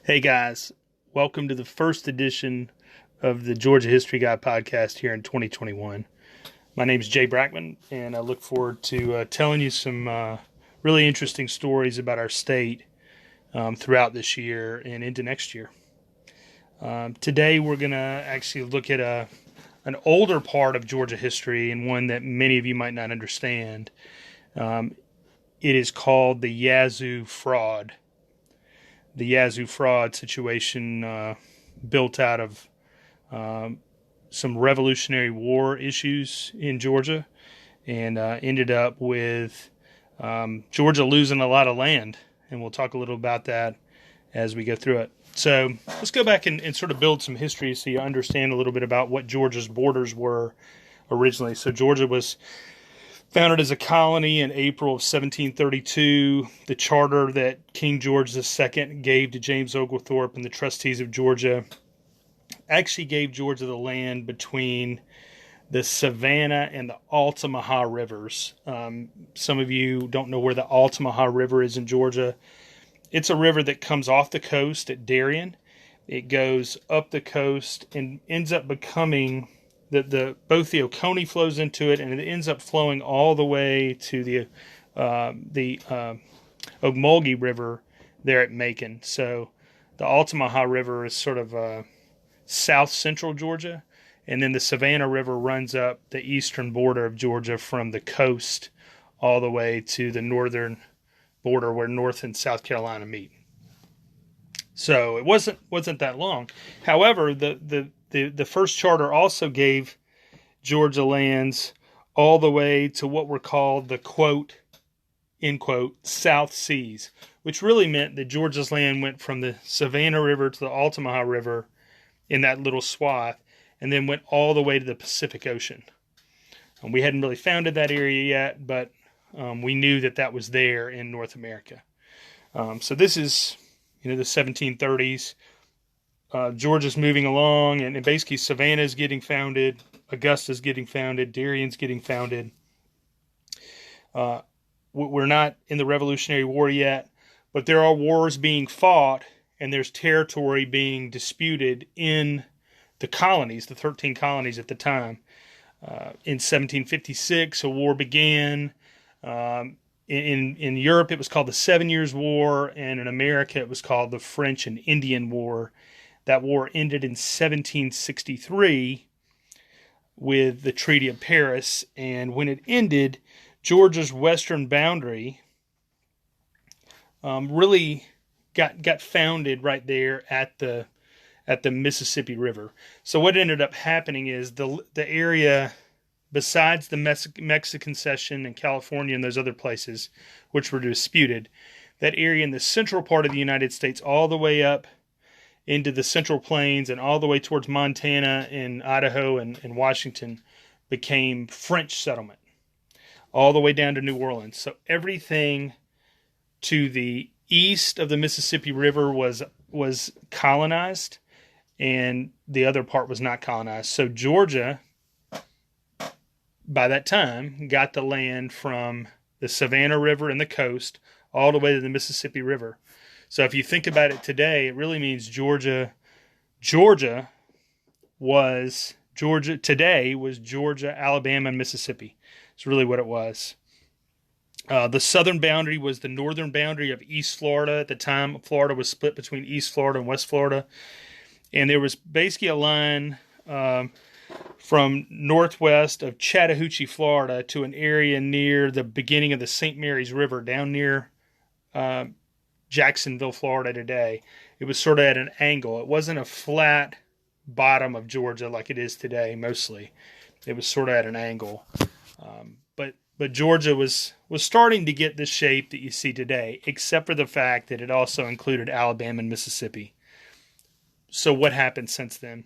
Hey guys, welcome to the first edition of the Georgia History Guy podcast here in 2021. My name is Jay Brackman, and I look forward to telling you some really interesting stories about our state throughout this year and into next year. Today we're going to actually look at an older part of Georgia history and one that many of you might not understand. It is called the Yazoo Fraud. The Yazoo Fraud situation built out of some Revolutionary War issues in Georgia and ended up with Georgia losing a lot of land. And we'll talk a little about that as we go through it. So let's go back and sort of build some history so you understand a little bit about what Georgia's borders were originally. So Georgia was founded as a colony in April of 1732. The charter that King George II gave to James Oglethorpe and the trustees of Georgia actually gave Georgia the land between the Savannah and the Altamaha rivers. Some of you don't know where the Altamaha River is in Georgia. It's a river that comes off the coast at Darien. It goes up the coast and ends up becoming both the Oconee flows into it, and it ends up flowing all the way to the Ocmulgee River there at Macon. So the Altamaha River is sort of south central Georgia, and then the Savannah River runs up the eastern border of Georgia from the coast all the way to the northern border where North and South Carolina meet. So it wasn't that long. However, the first charter also gave Georgia lands all the way to what were called the quote, end quote, South Seas, which really meant that Georgia's land went from the Savannah River to the Altamaha River in that little swath, and then went all the way to the Pacific Ocean. And we hadn't really founded that area yet, but we knew that was there in North America. So this is, the 1730s. Georgia's moving along, and basically Savannah's getting founded, Augusta's getting founded, Darien's getting founded. We're not in the Revolutionary War yet, but there are wars being fought, and there's territory being disputed in the colonies, the 13 colonies at the time. In 1756, a war began. In Europe, it was called the 7 Years' War, and in America, it was called the French and Indian War. That war ended in 1763 with the Treaty of Paris, and when it ended, Georgia's western boundary really got founded right there at the Mississippi River. So what ended up happening is the area, besides the Mexican Cession and California and those other places which were disputed, that area in the central part of the United States all the way up into the Central Plains and all the way towards Montana and Idaho and Washington became French settlement, all the way down to New Orleans. So everything to the east of the Mississippi River was colonized, and the other part was not colonized. So Georgia, by that time, got the land from the Savannah River and the coast all the way to the Mississippi River. So if you think about it today, it really means Georgia was Georgia, Alabama, and Mississippi. It's really what it was. The southern boundary was the northern boundary of East Florida. At the time, Florida was split between East Florida and West Florida. And there was basically a line from northwest of Chattahoochee, Florida, to an area near the beginning of the St. Mary's River, down near Jacksonville, Florida today. It was sort of at an angle. It wasn't a flat bottom of Georgia like it is today, mostly. It was sort of at an angle. But Georgia was starting to get the shape that you see today, except for the fact that it also included Alabama and Mississippi. So what happened since then?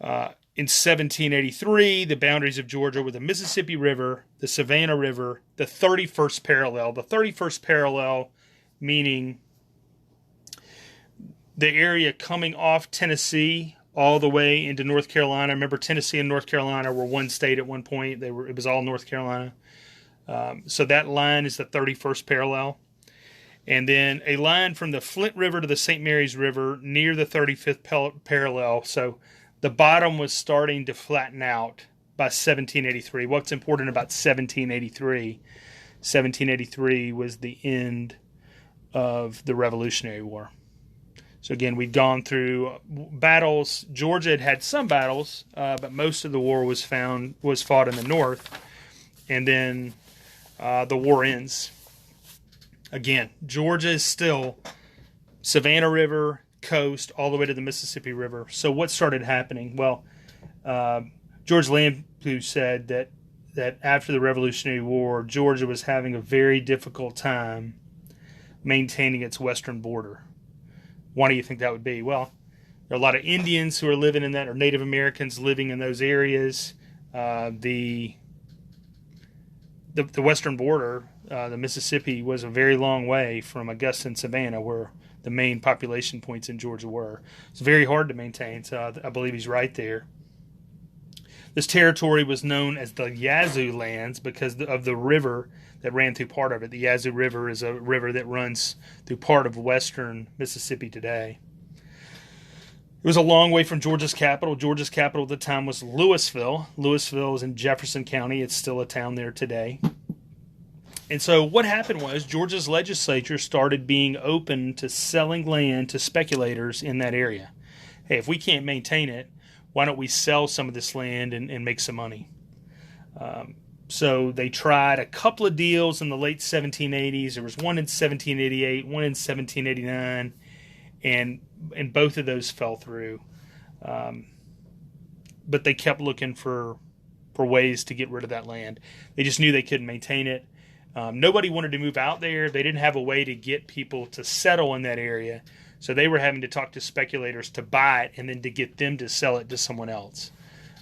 In 1783, the boundaries of Georgia were the Mississippi River, the Savannah River, the 31st parallel. The 31st parallel meaning the area coming off Tennessee all the way into North Carolina. Remember, Tennessee and North Carolina were one state at one point. It was all North Carolina. So that line is the 31st parallel. and then a line from the Flint River to the St. Mary's River near the 35th parallel. So the bottom was starting to flatten out by 1783. What's important about 1783? 1783 was the end of the Revolutionary War. So again, we'd gone through battles. Georgia had had some battles, but most of the war was fought in the north. And then the war ends. Again, Georgia is still Savannah River, coast, all the way to the Mississippi River. So what started happening? Well, George Lampu said that after the Revolutionary War, Georgia was having a very difficult time maintaining its western border. Why do you think that would be? Well, there are a lot of Indians who are living in that, or Native Americans living in those areas. The western border, the Mississippi, was a very long way from Augusta and Savannah, where the main population points in Georgia were. It's very hard to maintain, so I believe he's right there. This territory was known as the Yazoo lands because of the river that ran through part of it. The Yazoo River is a river that runs through part of western Mississippi today. It was a long way from Georgia's capital. Georgia's capital at the time was Louisville. Louisville is in Jefferson County. It's still a town there today. And so what happened was Georgia's legislature started being open to selling land to speculators in that area. Hey, if we can't maintain it, why don't we sell some of this land and make some money? So they tried a couple of deals in the late 1780s. There was one in 1788, one in 1789, and both of those fell through. But they kept looking for ways to get rid of that land. They just knew they couldn't maintain it. Nobody wanted to move out there. They didn't have a way to get people to settle in that area. So they were having to talk to speculators to buy it and then to get them to sell it to someone else.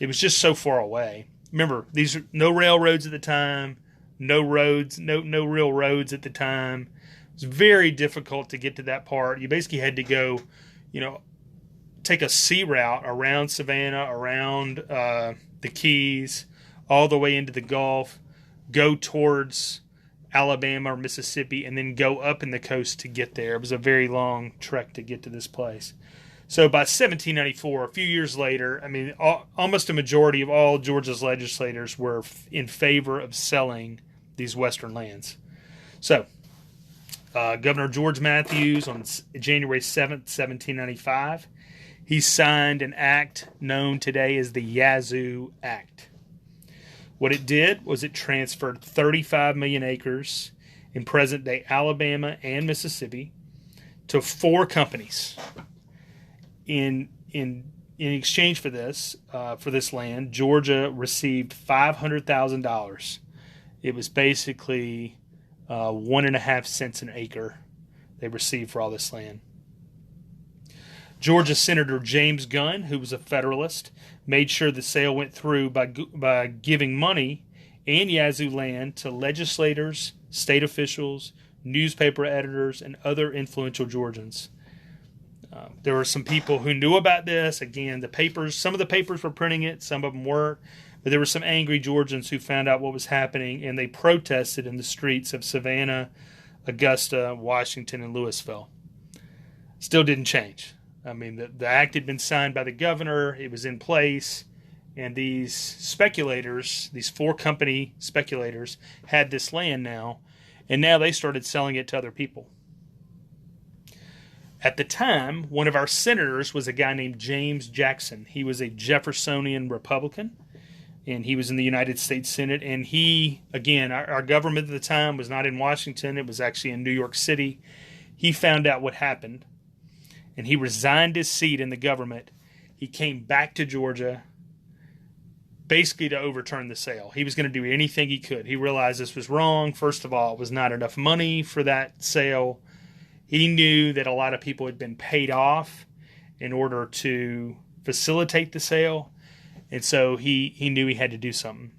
It was just so far away. Remember, these are no railroads at the time, no roads, no real roads at the time. It was very difficult to get to that part. You basically had to go, take a sea route around Savannah, around the Keys, all the way into the Gulf, go towards Alabama or Mississippi, and then go up in the coast to get there. It was a very long trek to get to this place. So by 1794, a few years later, almost a majority of all Georgia's legislators were in favor of selling these western lands. So Governor George Matthews, on January 7th, 1795, he signed an act known today as the Yazoo Act. What it did was it transferred 35 million acres in present-day Alabama and Mississippi to 4 companies. In exchange for this land, Georgia received $500,000. It was basically 1.5 cents an acre they received for all this land. Georgia Senator James Gunn, who was a Federalist, made sure the sale went through by giving money and Yazoo land to legislators, state officials, newspaper editors, and other influential Georgians. There were some people who knew about this. Again, some of the papers were printing it, some of them weren't. But there were some angry Georgians who found out what was happening, and they protested in the streets of Savannah, Augusta, Washington, and Louisville. Still didn't change. The act had been signed by the governor. It was in place. And these speculators, these 4 company speculators, had this land now. And now they started selling it to other people. At the time, one of our senators was a guy named James Jackson. He was a Jeffersonian Republican, and he was in the United States Senate. And he, again, our government at the time was not in Washington. It was actually in New York City. He found out what happened, and he resigned his seat in the government. He came back to Georgia basically to overturn the sale. He was going to do anything he could. He realized this was wrong. First of all, it was not enough money for that sale. He knew that a lot of people had been paid off in order to facilitate the sale. And so he knew he had to do something.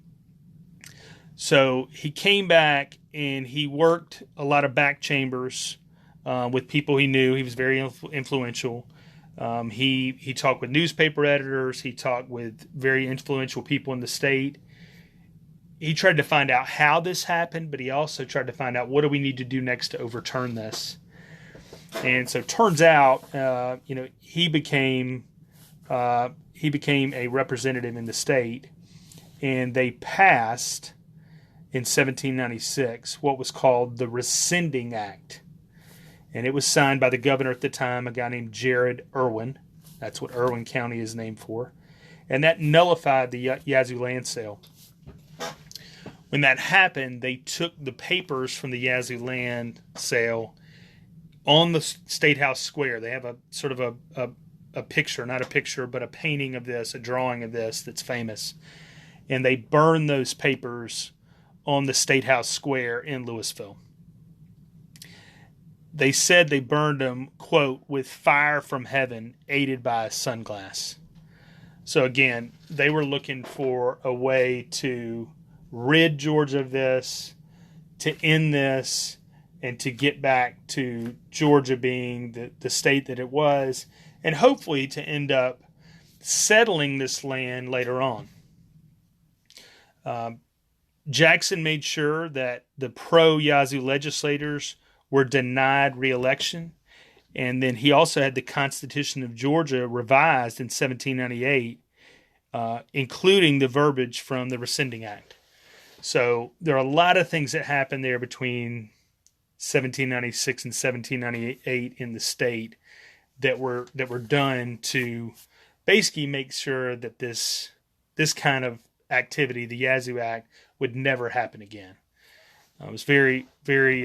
So he came back and he worked a lot of back chambers with people he knew. He was very influential. He talked with newspaper editors. He talked with very influential people in the state. he tried to find out how this happened, but he also tried to find out what do we need to do next to overturn this. And so it turns out, he became a representative in the state, and they passed in 1796 what was called the Rescinding Act. And it was signed by the governor at the time, a guy named Jared Irwin. That's what Irwin County is named for. And that nullified the Yazoo land sale. When that happened, they took the papers from the Yazoo land sale on the State House Square. They have a sort of a picture, not a picture, but a painting of this, a drawing of this that's famous. And they burned those papers on the State House Square in Louisville. They said they burned them, quote, with fire from heaven, aided by a sunglass. So again, they were looking for a way to rid Georgia of this, to end this, and to get back to Georgia being the state that it was, and hopefully to end up settling this land later on. Jackson made sure that the pro-Yazoo legislators were denied re-election, and then he also had the Constitution of Georgia revised in 1798, including the verbiage from the Rescinding Act. So there are a lot of things that happened there between 1796 and 1798 in the state that were done to basically make sure that this kind of activity, the Yazoo Act, would never happen again. It was very, very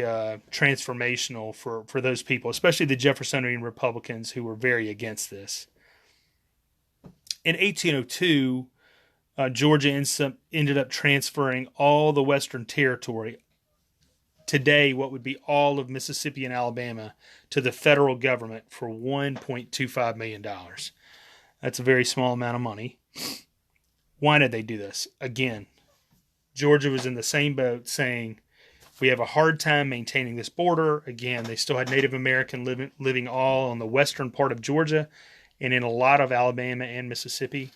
transformational for those people, especially the Jeffersonian Republicans who were very against this. In 1802, Georgia ended up transferring all the Western Territory, today what would be all of Mississippi and Alabama, to the federal government for $1.25 million. That's a very small amount of money. Why did they do this? Again, Georgia was in the same boat saying, we have a hard time maintaining this border. Again, they still had Native American living all on the western part of Georgia and in a lot of Alabama and Mississippi.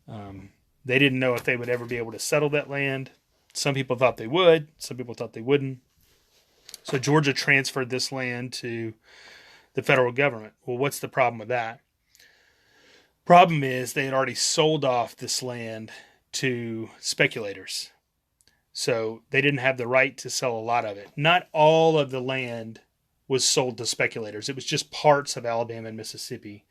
They didn't know if they would ever be able to settle that land. Some people thought they would. Some people thought they wouldn't. So Georgia transferred this land to the federal government. Well, what's the problem with that? Problem is they had already sold off this land to speculators. So they didn't have the right to sell a lot of it. Not all of the land was sold to speculators. It was just parts of Alabama and Mississippi.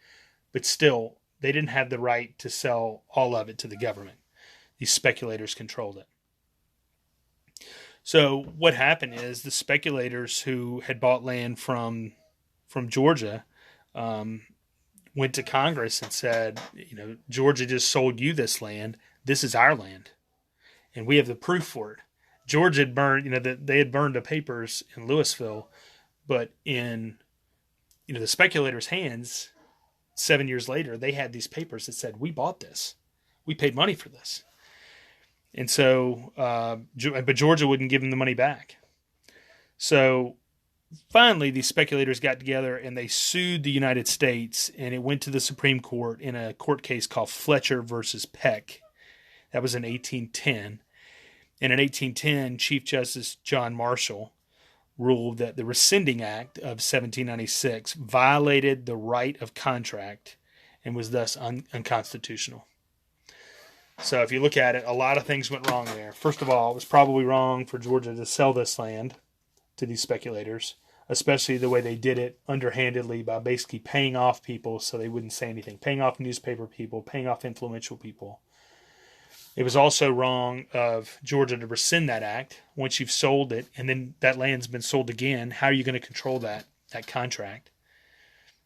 But still, they didn't have the right to sell all of it to the government. These speculators controlled it. So what happened is the speculators who had bought land from Georgia went to Congress and said, Georgia just sold you this land. This is our land. And we have the proof for it. Georgia had burned, they had burned the papers in Louisville, but in, the speculators' hands, 7 years later, they had these papers that said, we bought this. We paid money for this. And so, but Georgia wouldn't give them the money back. So finally, these speculators got together and they sued the United States, and it went to the Supreme Court in a court case called Fletcher versus Peck. That was in 1810. And in 1810, Chief Justice John Marshall ruled that the Rescinding Act of 1796 violated the right of contract and was thus unconstitutional. So if you look at it, a lot of things went wrong there. First of all, it was probably wrong for Georgia to sell this land to these speculators, especially the way they did it underhandedly by basically paying off people so they wouldn't say anything, paying off newspaper people, paying off influential people. It was also wrong of Georgia to rescind that act once you've sold it, and then that land's been sold again. How are you going to control that contract?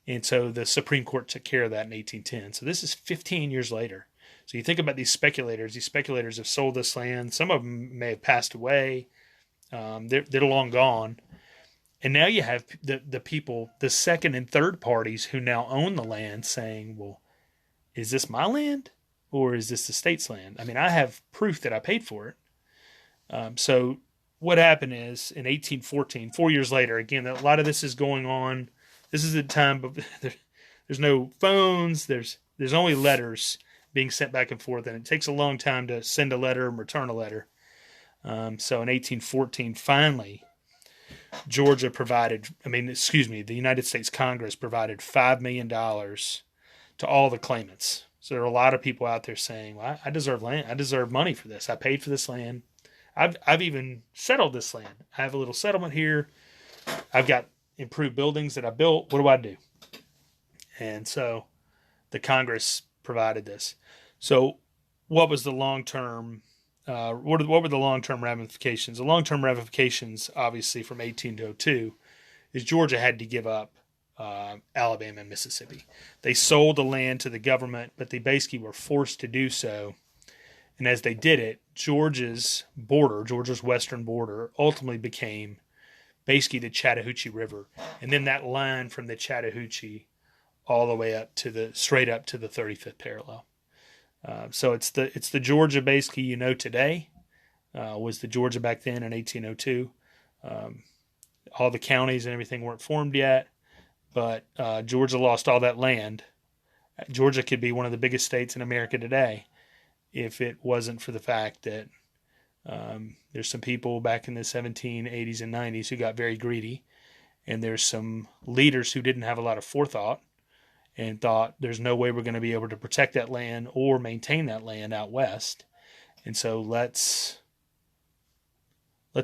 And so the Supreme Court took care of that in 1810. So this is 15 years later. So you think about these speculators. These speculators have sold this land. Some of them may have passed away. They're long gone. And now you have the people, the second and third parties who now own the land saying, well, is this my land or is this the state's land? I mean, I have proof that I paid for it. So what happened is in 1814, 4 years later, again, a lot of this is going on. This is the time, but there's no phones. There's only letters being sent back and forth, and it takes a long time to send a letter and return a letter. So in 1814, finally, the United States Congress provided $5 million to all the claimants. So there are a lot of people out there saying, well, I deserve land. I deserve money for this. I paid for this land. I've even settled this land. I have a little settlement here. I've got improved buildings that I built. What do I do? And so the Congress provided this. So what was the long-term, what were the long-term ramifications? The long-term ramifications, obviously, from 1802 is Georgia had to give up Alabama and Mississippi. They sold the land to the government, but they basically were forced to do so. And as they did it, Georgia's western border, ultimately became basically the Chattahoochee River. And then that line from the Chattahoochee all the way straight up to the 35th parallel. So it's the Georgia basically today, was the Georgia back then in 1802. All the counties and everything weren't formed yet, but Georgia lost all that land. Georgia could be one of the biggest states in America today if it wasn't for the fact that there's some people back in the 1780s and 90s who got very greedy, and there's some leaders who didn't have a lot of forethought and thought there's no way we're going to be able to protect that land or maintain that land out west. And so let's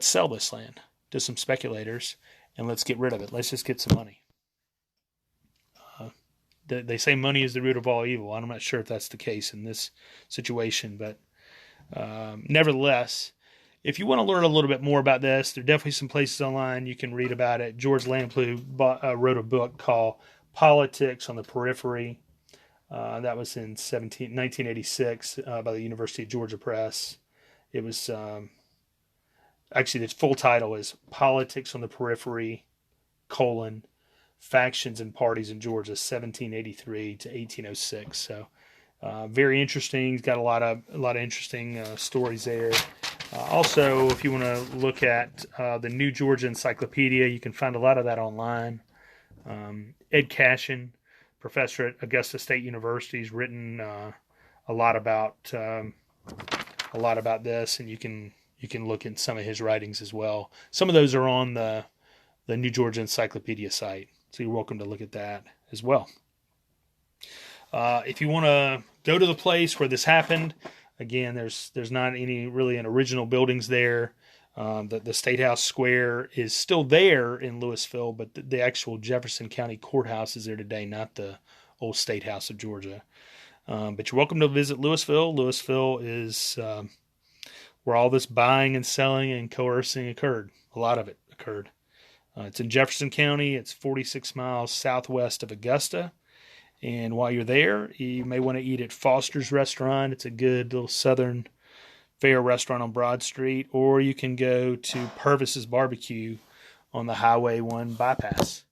sell this land to some speculators and let's get rid of it. Let's just get some money. They say money is the root of all evil. I'm not sure if that's the case in this situation, but nevertheless, if you want to learn a little bit more about this, there are definitely some places online you can read about it. George Lamplugh wrote a book called Politics on the Periphery. That was in 1986 by the University of Georgia Press. It was actually, the full title is Politics on the Periphery, Factions and Parties in Georgia, 1783 to 1806. So very interesting. He's got a lot of interesting stories there. Also, if you want to look at the New Georgia Encyclopedia, you can find a lot of that online. Ed Cashin, professor at Augusta State University, has written a lot about this, and you can look at some of his writings as well. Some of those are on the New Georgia Encyclopedia site, so you're welcome to look at that as well. If you want to go to the place where this happened, again, there's not any really original buildings there. The State House Square is still there in Louisville, but the actual Jefferson County Courthouse is there today, not the old State House of Georgia. But you're welcome to visit Louisville. Louisville is where all this buying and selling and coercing occurred. A lot of it occurred. It's in Jefferson County. It's 46 miles southwest of Augusta. And while you're there, you may want to eat at Foster's Restaurant. It's a good little southern fare restaurant on Broad Street. Or you can go to Purvis's Barbecue on the Highway 1 bypass.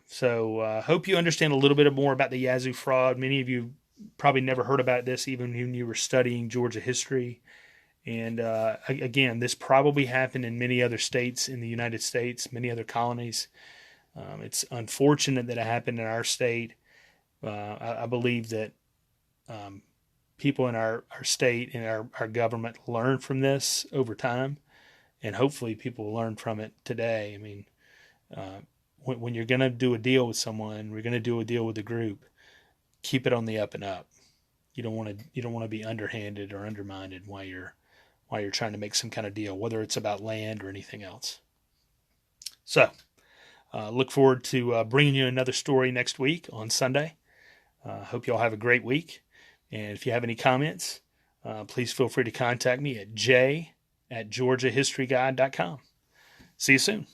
So hope you understand a little bit more about the Yazoo fraud. Many of you probably never heard about this even when you were studying Georgia history. And again, this probably happened in many other states in the United States, many other colonies. It's unfortunate that it happened in our state. I believe that people in our state and our government learn from this over time, and hopefully people will learn from it today. I mean, when you're going to do a deal with someone, we're going to do a deal with a group, keep it on the up and up. You don't want to be underhanded or undermined while you're trying to make some kind of deal, whether it's about land or anything else. So, look forward to bringing you another story next week on Sunday. Hope you all have a great week. And if you have any comments, please feel free to contact me at j@georgiahistoryguide.com. See you soon.